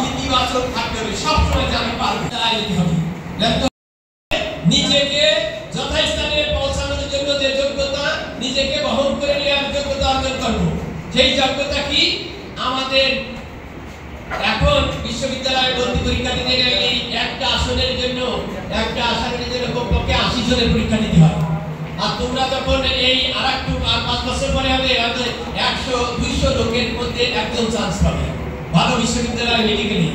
ইতিবাচক থাকতে হবে, সবসময় জানি পারবে নিজেকে যথাস্থানে পৌঁছানোর জন্য যে যোগ্যতা, নিজেকে বহন করে নেওয়ার যোগ্যতা অর্জন করবো। সেই যোগ্যতা কি? আমাদের এখন বিশ্ববিদ্যালয়ে ভর্তি পরীক্ষা দিতে গেলে একটা আসনের জন্য কমপক্ষে 80 জনের পরীক্ষা দিতে হয়। আর তোমরা যখন এই আর 5 বছর পরে হবে 100-200 লোকের মধ্যে একজন চান্স পাবে ভালো বিশ্ববিদ্যালয়ে মেডিকেলে।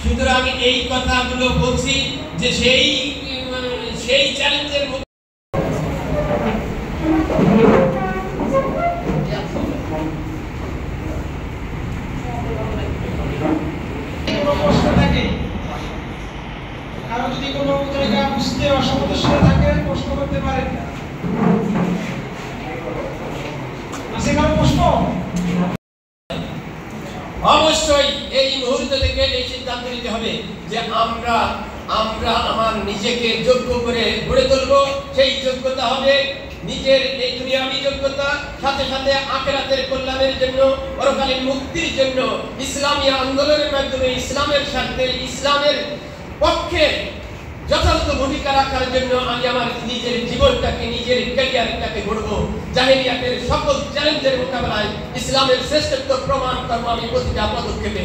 সুতরাং এই কথাগুলো বলছি যে সেই চ্যালেঞ্জের কারো যদি কোনো জায়গা বুঝতে অসমস্যা থাকে প্রশ্ন করতে পারেন। আছে কারো প্রশ্ন? অবশ্যই এই মুহূর্ত থেকে এই সিদ্ধান্ত নিতে হবে যে আমরা আমার নিজেকে যোগ্য করে গড়ে তুলবো। সেই যোগ্যতা হবে নিজের এই দুনিয়াবী যোগ্যতা, সাথে সাথে আখিরাতের কল্যাণের জন্য, পরকালীন মুক্তির জন্য ইসলামী আন্দোলনের মাধ্যমে ইসলামের স্বার্থে, ইসলামের পক্ষে যথাযথ ভূমিকা রাখার জন্য আমি আমার নিজের জীবনটাকে, নিজের ক্যারিয়ারটাকে গড়বো। জাহেলিয়াতের সকল চ্যালেঞ্জের মোকাবেলায় ইসলামের শ্রেষ্ঠত্ব প্রমাণ করবো আমি প্রতিটা পদক্ষেপে।